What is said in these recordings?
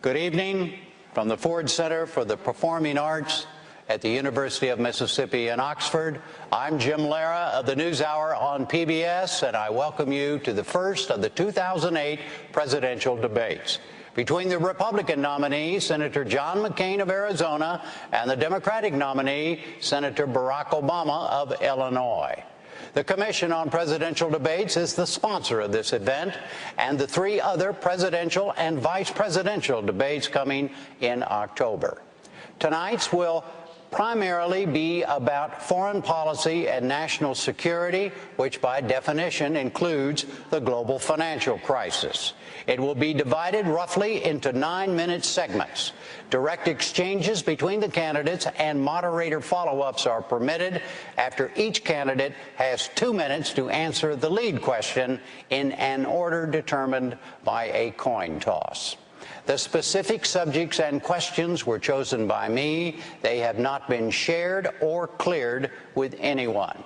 Good evening from the Ford Center for the Performing Arts at the University of Mississippi in Oxford. I'm Jim Lara of the NewsHour on PBS, and I welcome you to the first of the 2008 presidential debates between the Republican nominee, Senator John McCain of Arizona, and the Democratic nominee, Senator Barack Obama of Illinois. The Commission on Presidential Debates is the sponsor of this event and the three other presidential and vice presidential debates coming in October. Tonight's will primarily be about foreign policy and national security, which by definition includes the global financial crisis. It will be divided roughly into 9-minute segments. Direct exchanges between the candidates and moderator follow-ups are permitted after each candidate has 2 minutes to answer the lead question in an order determined by a coin toss. The specific subjects and questions were chosen by me. They have not been shared or cleared with anyone.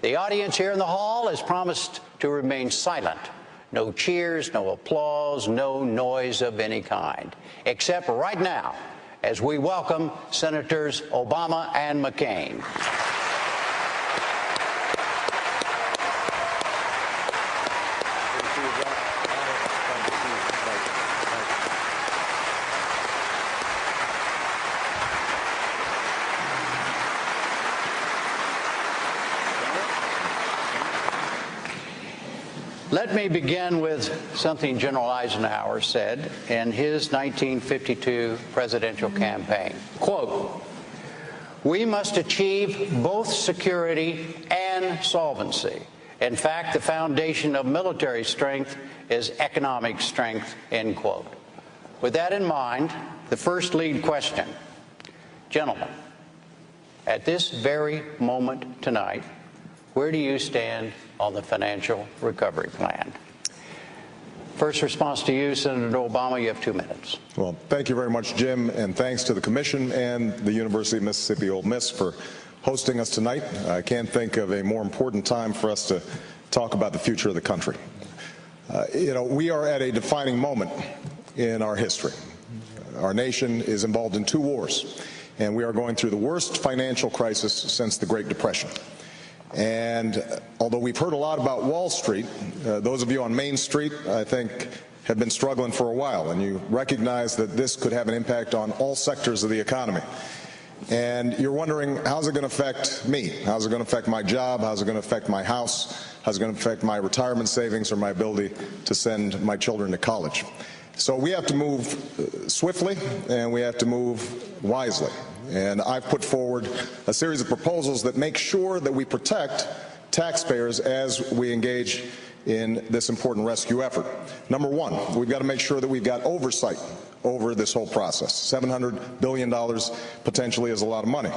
The audience here in the hall has promised to remain silent. No cheers, no applause, no noise of any kind, except right now as we welcome Senators Obama and McCain. Let me begin with something General Eisenhower said in his 1952 presidential campaign. Quote, "We must achieve both security and solvency. In fact, the foundation of military strength is economic strength," end quote. With that in mind, the first lead question. Gentlemen, at this very moment tonight, where do you stand on the financial recovery plan? First response to you, Senator Obama. You have 2 minutes. Well, thank you very much, Jim, and thanks to the Commission and the University of Mississippi Ole Miss for hosting us tonight. I can't think of a more important time for us to talk about the future of the country. We are at a defining moment in our history. Our nation is involved in 2 wars, and we are going through the worst financial crisis since the Great Depression. And although we've heard a lot about Wall Street, those of you on Main Street, I think, have been struggling for a while, and you recognize that this could have an impact on all sectors of the economy. And you're wondering, how's it going to affect me? How's it going to affect my job? How's it going to affect my house? How's it going to affect my retirement savings or my ability to send my children to college? So we have to move swiftly, and we have to move wisely. And I've put forward a series of proposals that make sure that we protect taxpayers as we engage in this important rescue effort. Number one, we've got to make sure that we've got oversight over this whole process. $700 billion potentially is a lot of money.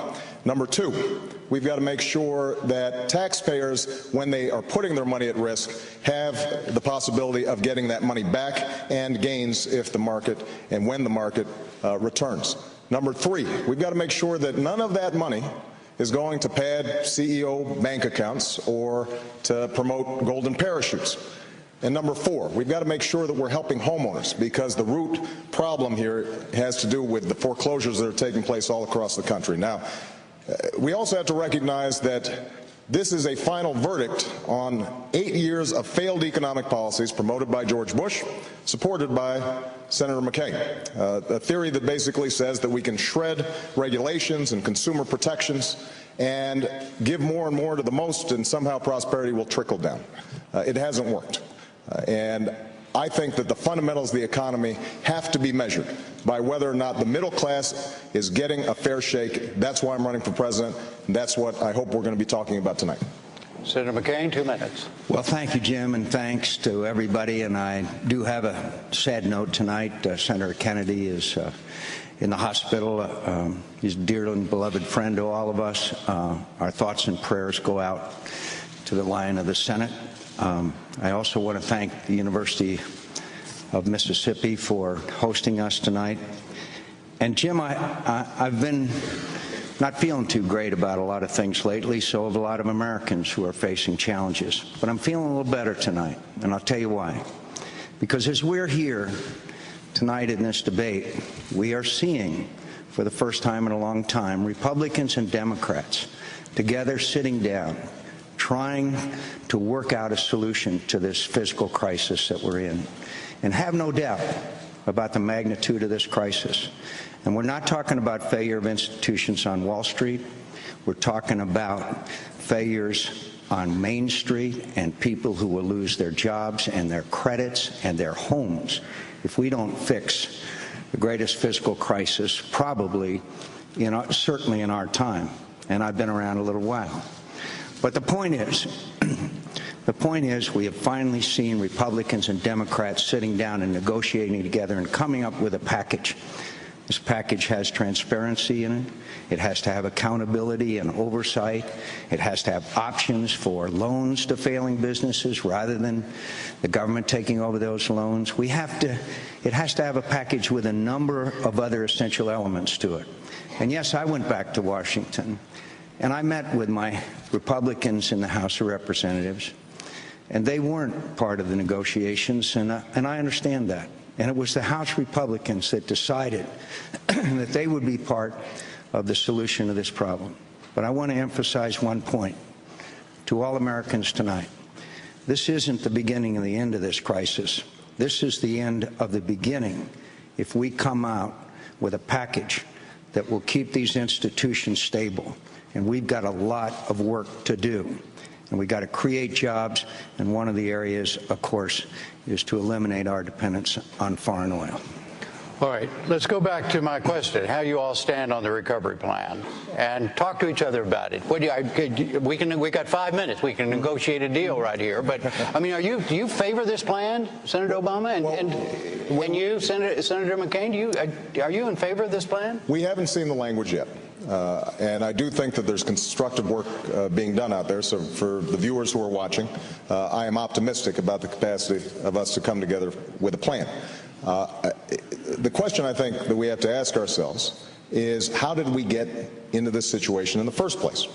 Number two, we've got to make sure that taxpayers, when they are putting their money at risk, have the possibility of getting that money back and gains if the market and when the market returns. Number three, we've got to make sure that none of that money is going to pad CEO bank accounts or to promote golden parachutes. And number four, we've got to make sure that we're helping homeowners, because the root problem here has to do with the foreclosures that are taking place all across the country. Now, we also have to recognize that this is a final verdict on 8 years of failed economic policies promoted by George Bush, supported by Senator McCain. A theory that basically says that we can shred regulations and consumer protections and give more and more to the most, and somehow prosperity will trickle down. It hasn't worked. And I think that the fundamentals of the economy have to be measured by whether or not the middle class is getting a fair shake. That's why I'm running for president, and that's what I hope we're going to be talking about tonight. Senator McCain, 2 minutes. Well, thank you, Jim, and thanks to everybody. And I do have a sad note tonight. Senator Kennedy is in the hospital. He's a dear and beloved friend to all of us. Our thoughts and prayers go out to the Lion of the Senate. I also want to thank the University of Mississippi for hosting us tonight. And Jim, I've been not feeling too great about a lot of things lately, so have a lot of Americans who are facing challenges. But I'm feeling a little better tonight, and I'll tell you why. Because as we're here tonight in this debate, we are seeing, for the first time in a long time, Republicans and Democrats together sitting down, trying to work out a solution to this fiscal crisis that we're in. And have no doubt about the magnitude of this crisis. And we're not talking about failure of institutions on Wall Street. We're talking about failures on Main Street and people who will lose their jobs and their credits and their homes if we don't fix the greatest fiscal crisis probably, certainly in our time. And I've been around a little while. But the point is we have finally seen Republicans and Democrats sitting down and negotiating together and coming up with a package. This package has transparency in it. It has to have accountability and oversight. It has to have options for loans to failing businesses rather than the government taking over those loans. It has to have a package with a number of other essential elements to it. And yes, I went back to Washington, and I met with my Republicans in the House of Representatives, and they weren't part of the negotiations, and I understand that. And it was the House Republicans that decided that they would be part of the solution to this problem. But I want to emphasize one point to all Americans tonight. This isn't the beginning and the end of this crisis. This is the end of the beginning if we come out with a package that will keep these institutions stable. And we've got a lot of work to do. And we've got to create jobs, and one of the areas, of course, is to eliminate our dependence on foreign oil. All right, let's go back to my question, how you all stand on the recovery plan, and talk to each other about it. We got 5 minutes. We can negotiate a deal right here. But, I mean, do you favor this plan, Senator Obama? And you, Senator McCain, are you in favor of this plan? We haven't seen the language yet. And I do think that there's constructive work being done out there. So for the viewers who are watching, I am optimistic about the capacity of us to come together with a plan. The question I think that we have to ask ourselves is, how did we get into this situation in the first place?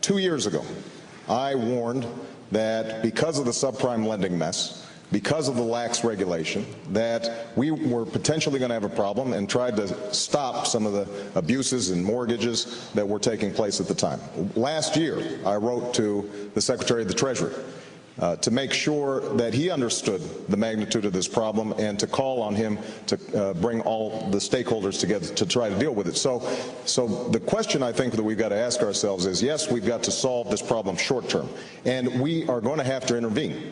2 years ago, I warned that because of the subprime lending mess, because of the lax regulation, that we were potentially going to have a problem, and tried to stop some of the abuses and mortgages that were taking place at the time. Last year, I wrote to the Secretary of the Treasury to make sure that he understood the magnitude of this problem and to call on him to bring all the stakeholders together to try to deal with it. So the question I think that we've got to ask ourselves is, yes, we've got to solve this problem short term, and we are going to have to intervene.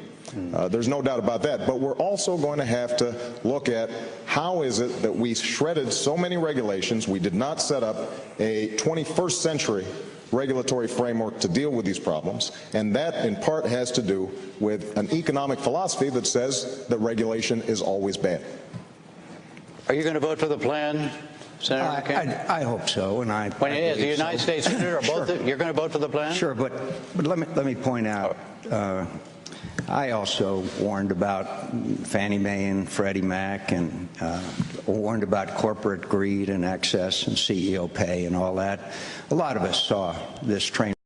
There's no doubt about that. But we're also going to have to look at how is it that we shredded so many regulations. We did not set up a 21st century regulatory framework to deal with these problems, and that in part has to do with an economic philosophy that says that regulation is always bad. Are you going to vote for the plan, Senator McCain? I hope so, and I. As the United States Senator, you're going to vote for the plan? Sure, but let me point out. I also warned about Fannie Mae and Freddie Mac, and warned about corporate greed and excess and CEO pay and all that. A lot of us saw this train